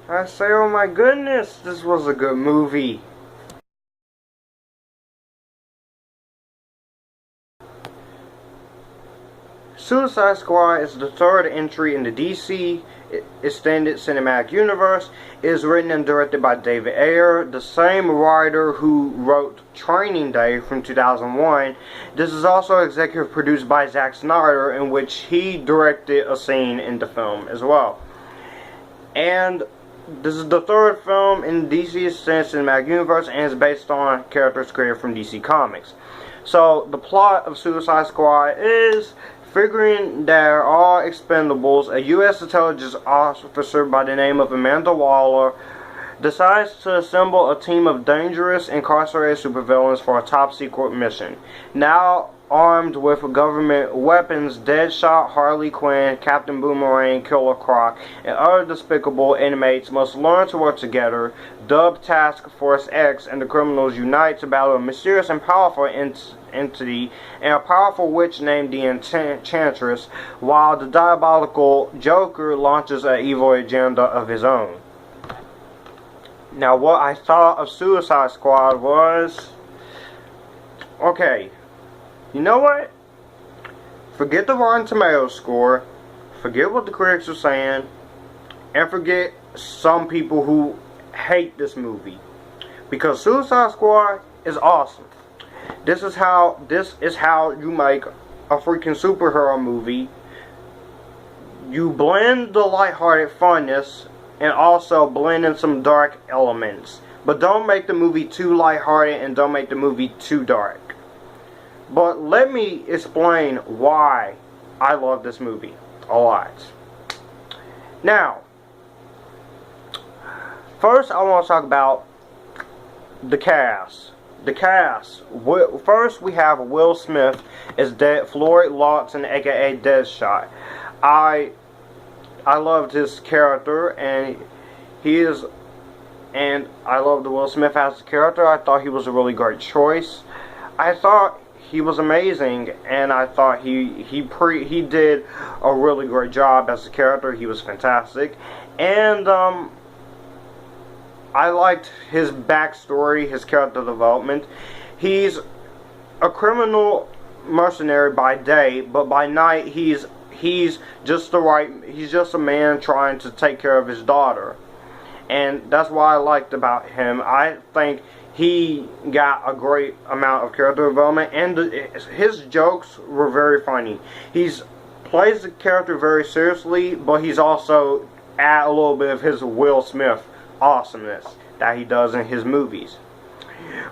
I say, oh my goodness, this was a good movie. Suicide Squad is the third entry in the DC Extended Cinematic Universe. It is written and directed by David Ayer, the same writer who wrote Training Day from 2001. This is also executive produced by Zack Snyder, in which he directed a scene in the film as well. And this is the third film in DC Extended Cinematic Universe and is based on characters created from DC Comics. So the plot of Suicide Squad is, figuring they're all expendables, a U.S. intelligence officer by the name of Amanda Waller decides to assemble a team of dangerous, incarcerated supervillains for a top-secret mission. Now armed with government weapons, Deadshot, Harley Quinn, Captain Boomerang, Killer Croc, and other despicable inmates must learn to work together, dubbed Task Force X, and the criminals unite to battle a mysterious and powerful entity and a powerful witch named the Enchantress, while the diabolical Joker launches an evil agenda of his own. Now, what I thought of Suicide Squad was, okay, you know what? Forget the Rotten Tomatoes score, forget what the critics are saying, and forget some people who hate this movie. Because Suicide Squad is awesome. This is how you make a freaking superhero movie. You blend the lighthearted funness and also blend in some dark elements. But don't make the movie too lighthearted and don't make the movie too dark. But let me explain why I love this movie a lot. Now, first I want to talk about the cast. The cast. First we have Will Smith as Floyd Lawson, aka Deadshot. I loved his character, and I loved Will Smith as a character. I thought he was a really great choice. I thought he was amazing, and I thought he did a really great job as a character. He was fantastic, and I liked his backstory, his character development. He's a criminal mercenary by day, but by night he's just a man trying to take care of his daughter. And that's what I liked about him. I think he got a great amount of character development, and his jokes were very funny. He plays the character very seriously, but he's also add a little bit of his Will Smith awesomeness that he does in his movies.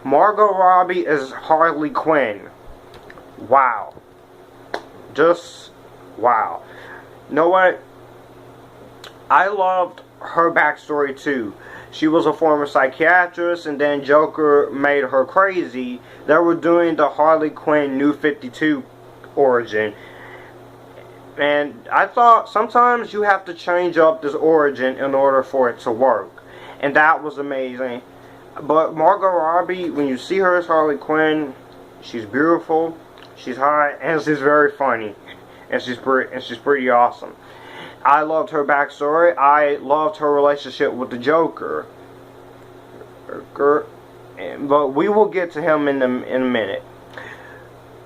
Margot Robbie is Harley Quinn. Wow. Just wow. You know what? I loved her backstory too. She was a former psychiatrist, and then Joker made her crazy. They were doing the Harley Quinn New 52 origin. And I thought sometimes you have to change up this origin in order for it to work. And that was amazing. But Margot Robbie, when you see her as Harley Quinn, she's beautiful, she's hot, and she's very funny. And she's pretty awesome. I loved her backstory. I loved her relationship with the Joker. But we will get to him in a minute.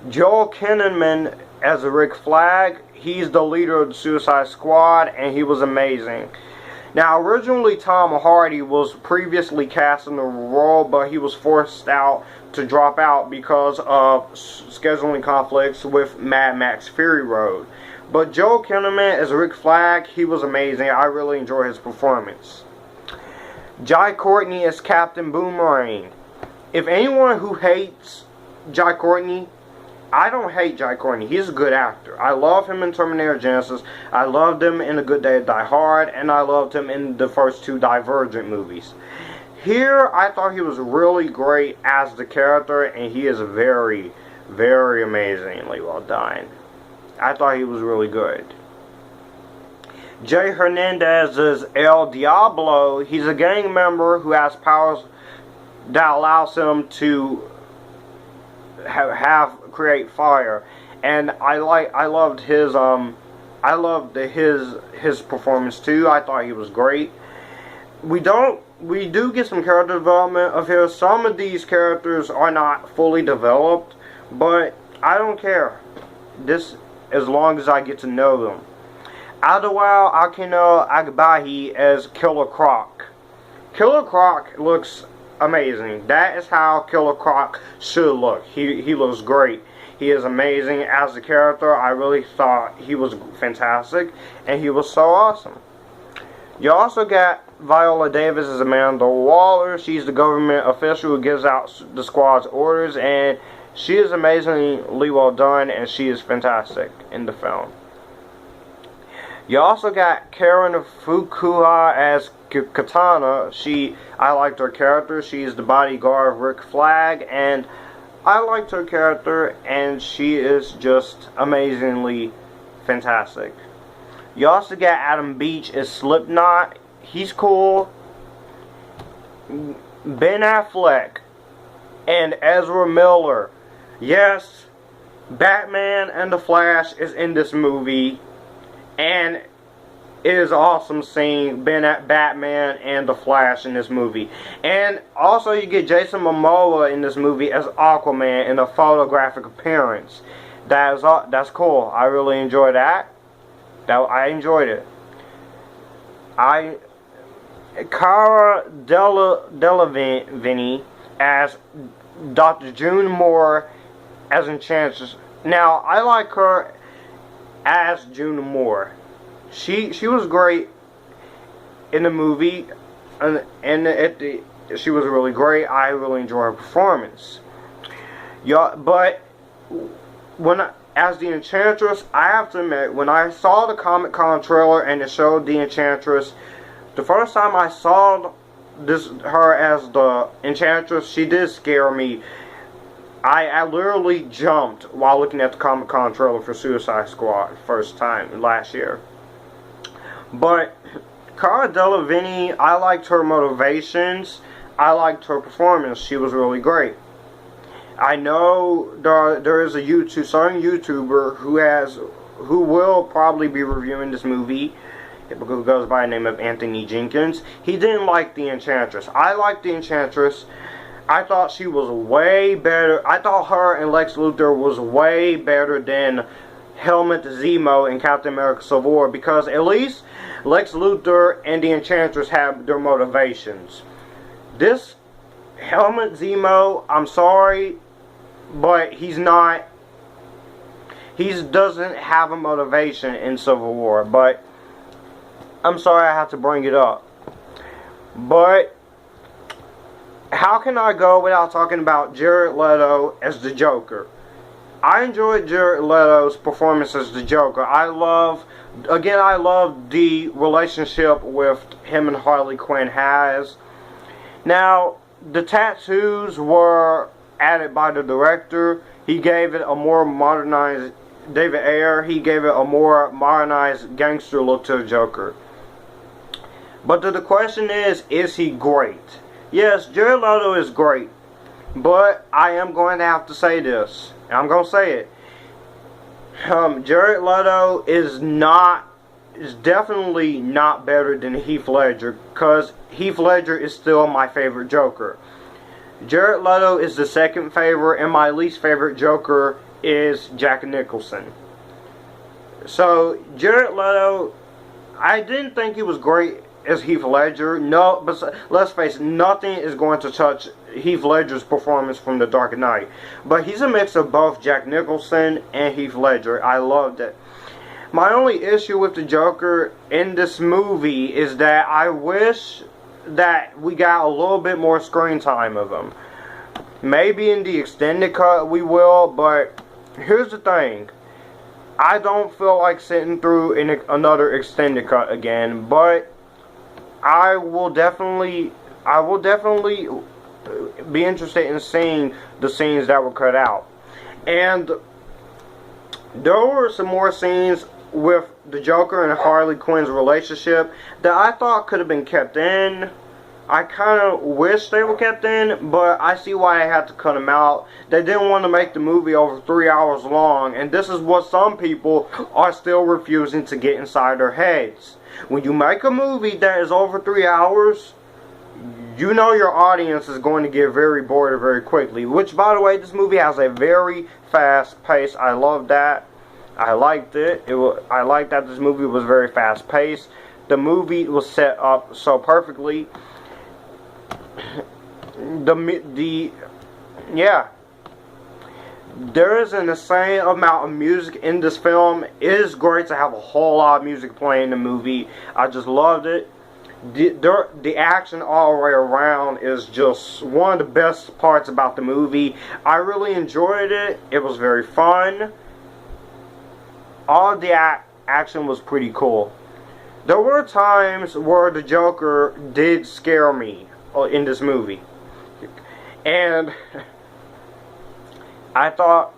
Joel Kinnaman as Rick Flag. He's the leader of the Suicide Squad, and he was amazing. Now, originally Tom Hardy was previously cast in the role, but he was forced out to drop out because of scheduling conflicts with Mad Max Fury Road. But Joel Kinnaman as Rick Flag, he was amazing. I really enjoyed his performance. Jai Courtney as Captain Boomerang. If anyone who hates Jai Courtney, I don't hate Jai Courtney. He's a good actor. I love him in Terminator Genesis. I loved him in A Good Day to Die Hard. And I loved him in the first two Divergent movies. Here, I thought he was really great as the character. And he is very, very amazingly well done. I thought he was really good. Jay Hernandez is El Diablo. He's a gang member who has powers that allows him to create fire, and I loved his performance too. I thought he was great. we do get some character development of here. Some of these characters are not fully developed, but I don't care. This, as long as I get to know them. Adewale Akino Agbahi as Killer Croc. Killer Croc looks amazing. That is how Killer Croc should look. He looks great. He is amazing as a character. I really thought he was fantastic, and he was so awesome. You also got Viola Davis as Amanda Waller. She's the government official who gives out the squad's orders, and she is amazingly well done, and she is fantastic in the film. You also got Karen Fukuha as Katana. I liked her character. She's the bodyguard of Rick Flag, and I liked her character, and she is just amazingly fantastic. You also got Adam Beach as Slipknot. He's cool. Ben Affleck and Ezra Miller. Yes, Batman and the Flash is in this movie, and it is awesome seeing Batman and the Flash in this movie. And also you get Jason Momoa in this movie as Aquaman in a photographic appearance. That's cool. I really enjoyed that. I enjoyed it. Cara Delevingne as Dr. June Moore as Enchantress. Now, I like her as June Moore. She was great in the movie, and she was really great. I really enjoyed her performance. Yeah, but as the Enchantress, I have to admit, when I saw the Comic-Con trailer and it showed the Enchantress, the first time I saw her as the Enchantress, she did scare me. I literally jumped while looking at the Comic-Con trailer for Suicide Squad first time last year. But Cara Delevingne, I liked her motivations. I liked her performance. She was really great. I know there is a certain YouTuber who will probably be reviewing this movie, who goes by the name of Anthony Jenkins. He didn't like the Enchantress. I liked the Enchantress. I thought she was way better. I thought her and Lex Luthor was way better than Helmut Zemo in Captain America Civil War, because at least Lex Luthor and the Enchantress have their motivations. This Helmut Zemo, I'm sorry, but he doesn't have a motivation in Civil War, but I'm sorry I have to bring it up. But how can I go without talking about Jared Leto as the Joker? I enjoyed Jared Leto's performance as the Joker. I love the relationship with him and Harley Quinn has. Now, the tattoos were added by the director. He gave it a more modernized, David Ayer, he gave it a more modernized gangster look to the Joker. But the question is he great? Yes, Jared Leto is great. But I am going to have to say this. And I'm going to say it. Jared Leto is definitely not better than Heath Ledger, because Heath Ledger is still my favorite Joker. Jared Leto is the second favorite, and my least favorite Joker is Jack Nicholson. So, Jared Leto, I didn't think he was great as Heath Ledger. No, but let's face it, nothing is going to touch Heath Ledger's performance from The Dark Knight. But he's a mix of both Jack Nicholson and Heath Ledger. I loved it. My only issue with the Joker in this movie is that I wish that we got a little bit more screen time of him. Maybe in the extended cut we will, but here's the thing. I don't feel like sitting through another extended cut again, but I will definitely be interested in seeing the scenes that were cut out. And there were some more scenes with the Joker and Harley Quinn's relationship that I thought could have been kept in. I kind of wish they were kept in, but I see why they had to cut them out. They didn't want to make the movie over 3 hours long, and this is what some people are still refusing to get inside their heads. When you make a movie that is over 3 hours, you know your audience is going to get very bored very quickly. Which, by the way, this movie has a very fast pace. I love that. I liked it. I liked that this movie was very fast paced. The movie was set up so perfectly. Yeah. There is an insane amount of music in this film. It is great to have a whole lot of music playing in the movie. I just loved it. The action all the way around is just one of the best parts about the movie. I really enjoyed it. It was very fun. All the action was pretty cool. There were times where the Joker did scare me in this movie. And I thought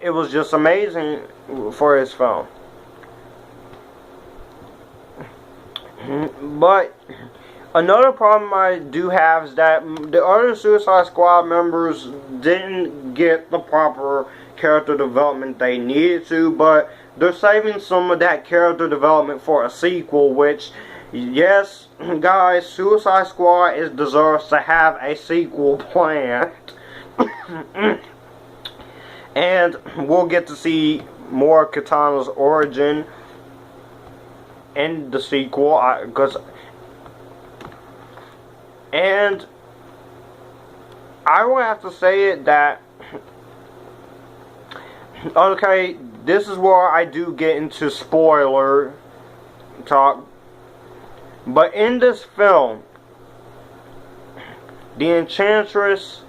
it was just amazing for his film. But another problem I do have is that the other Suicide Squad members didn't get the proper character development they needed to, but they're saving some of that character development for a sequel, which, yes, guys, Suicide Squad deserves to have a sequel planned. And we'll get to see more Katana's origin in the sequel, and I will have to say it that, okay, this is where I do get into spoiler talk, but in this film, the Enchantress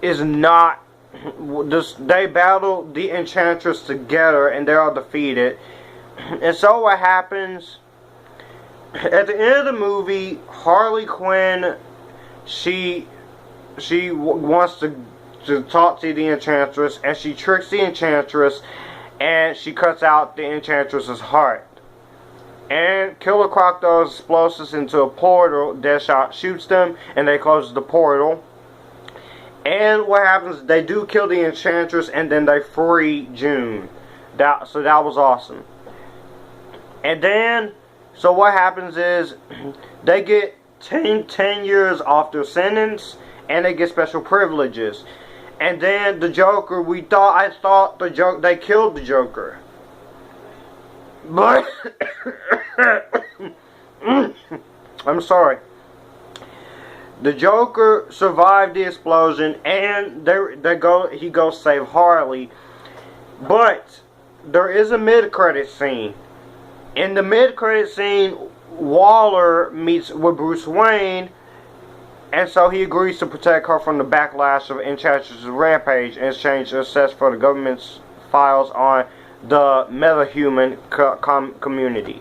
is not, they battle the Enchantress together and they are defeated. And so what happens, at the end of the movie, Harley Quinn, she wants to talk to the Enchantress, and she tricks the Enchantress, and she cuts out the Enchantress's heart. And Killer Croc throws explosives into a portal. Deadshot shoots them, and they close the portal. And what happens, they do kill the Enchantress, and then they free June. So that was awesome. And then, so what happens is, they get 10 years off their sentence, and they get special privileges. And then the Joker, I thought they killed the Joker. But, I'm sorry. The Joker survived the explosion, and he goes save Harley. But, there is a mid-credit scene. In the mid-credit scene, Waller meets with Bruce Wayne, and so he agrees to protect her from the backlash of Enchantress's rampage in exchange for access for the government's files on the metahuman community.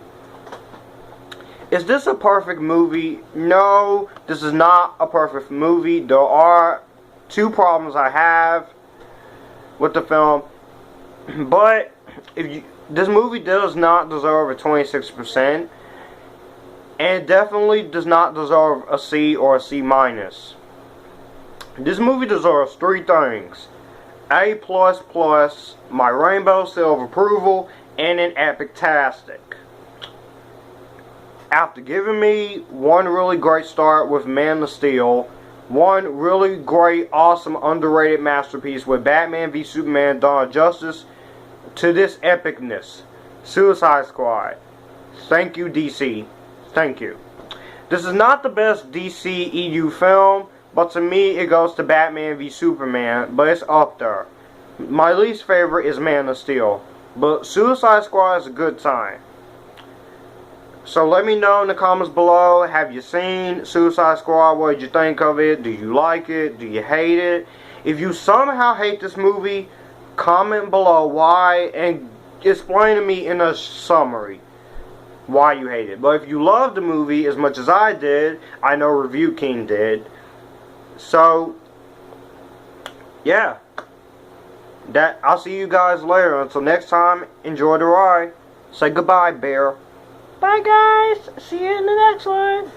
Is this a perfect movie? No, this is not a perfect movie. There are two problems I have with the film, but this movie does not deserve a 26%, and definitely does not deserve a C or a C-. This movie deserves 3 things: A++, my rainbow seal of approval, and an epic-tastic. After giving me one really great start with Man of Steel, one really great, awesome, underrated masterpiece with Batman v Superman: Dawn of Justice, to this epicness, Suicide Squad. Thank you, DC. Thank you. This is not the best DC EU film, but to me it goes to Batman v Superman, but it's up there. My least favorite is Man of Steel, but Suicide Squad is a good time. So let me know in the comments below, have you seen Suicide Squad? What did you think of it? Do you like it? Do you hate it? If you somehow hate this movie, comment below why, and explain to me in a summary why you hate it. But if you love the movie as much as I did, I know Review King did. So, yeah. I'll see you guys later. Until next time, enjoy the ride. Say goodbye, Bear. Bye, guys. See you in the next one.